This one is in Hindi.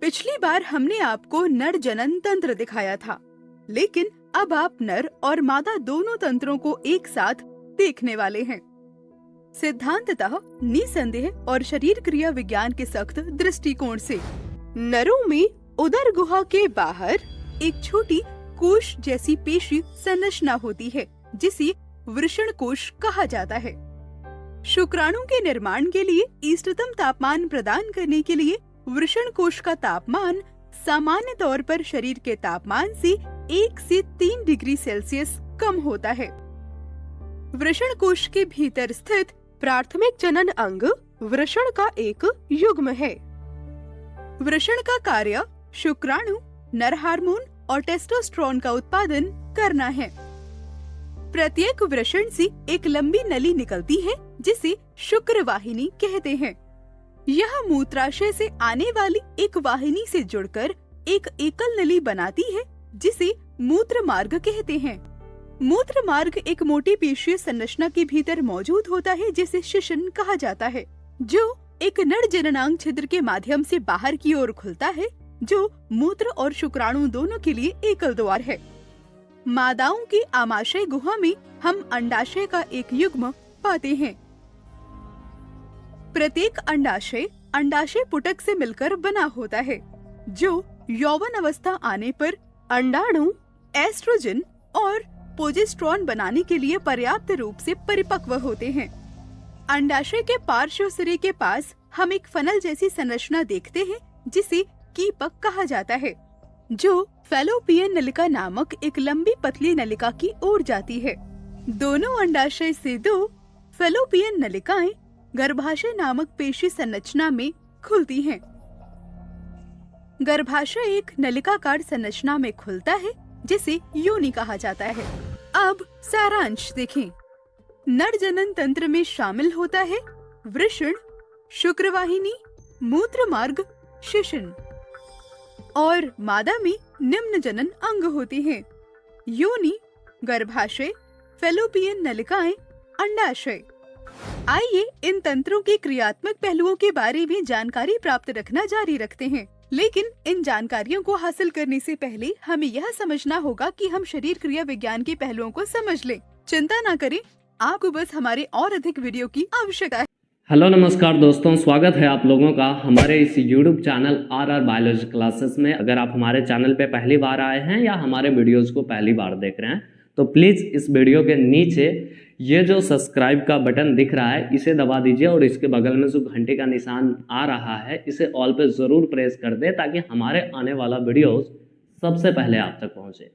पिछली बार हमने आपको नर जनन तंत्र दिखाया था, लेकिन अब आप नर और मादा दोनों तंत्रों को एक साथ देखने वाले हैं। सिद्धांततः, निसंदेह और शरीर क्रिया विज्ञान के सख्त दृष्टिकोण से नरों में उदर गुहा के बाहर एक छोटी कोश जैसी पेशी संरचना होती है, जिसे वृषण कोश कहा जाता है। शुक्राणु के निर्माण के लिए इष्टतम तापमान प्रदान करने के लिए वृषण कोश का तापमान सामान्य तौर पर शरीर के तापमान से 1 से 3 डिग्री सेल्सियस कम होता है। वृषण कोश के भीतर स्थित प्राथमिक जनन अंग वृषण का एक युग्म है। वृषण का कार्य शुक्राणु, नर हार्मोन और टेस्टोस्टेरोन का उत्पादन करना है। प्रत्येक वृषण से एक लंबी नली निकलती है, जिसे शुक्र वाहिनी कहते हैं। यह मूत्राशय से आने वाली एक वाहिनी से जुड़कर एक एकल नली बनाती है, जिसे मूत्र मार्ग कहते हैं। मूत्र मार्ग एक मोटी पेशीय संरचना के भीतर मौजूद होता है, जिसे शिशन कहा जाता है, जो एक नर जननांग छिद्र के माध्यम से बाहर की ओर खुलता है, जो मूत्र और शुक्राणु दोनों के लिए एकल द्वार है। मादाओं की आमाशय गुहा में हम अंडाशय का एक युग्म पाते हैं। प्रत्येक अंडाशय अंडाशय पुटक से मिलकर बना होता है, जो यौवन अवस्था आने पर अंडाणु एस्ट्रोजन और प्रोजेस्टेरोन बनाने के लिए पर्याप्त रूप से परिपक्व होते हैं। अंडाशय के पार्श्व सिरे के पास हम एक फनल जैसी संरचना देखते हैं, जिसे कीपक कहा जाता है, जो फैलोपियन नलिका नामक एक लंबी पतली नलिका की ओर जाती है। दोनों अंडाशय से 2 फैलोपियन नलिकाएं गर्भाशय नामक पेशी संरचना में खुलती हैं। गर्भाशय एक नलिकाकार संरचना में खुलता है, जिसे योनि कहा जाता है। अब सारांश देखें। नर जनन तंत्र में शामिल होता है वृषण, शुक्रवाहिनी, मूत्र मार्ग, शिशन, और मादा में निम्न जनन अंग होते हैं: योनि, गर्भाशय, फैलोपियन नलिकाएं, अंडाशय। आइए इन तंत्रों के क्रियात्मक पहलुओं के बारे में जानकारी प्राप्त रखना जारी रखते हैं, लेकिन इन जानकारियों को हासिल करने से पहले हमें यह समझना होगा कि हम शरीर क्रिया विज्ञान के पहलुओं को समझ लें। चिंता न करें, आपको बस हमारे और अधिक वीडियो की आवश्यकता है। हेलो नमस्कार दोस्तों, स्वागत है आप लोगों का हमारे इस YouTube channel RR biology classes में। अगर आप हमारे चैनल पे पहली बार आए हैं या हमारे वीडियोस को पहली बार देख रहे हैं, तो प्लीज़ इस वीडियो के नीचे ये जो सब्सक्राइब का बटन दिख रहा है, इसे दबा दीजिए और इसके बगल में जो घंटे का निशान आ रहा है, इसे ऑल पे ज़रूर प्रेस कर दें, ताकि हमारे आने वाला वीडियोस सबसे पहले आप तक पहुँचे।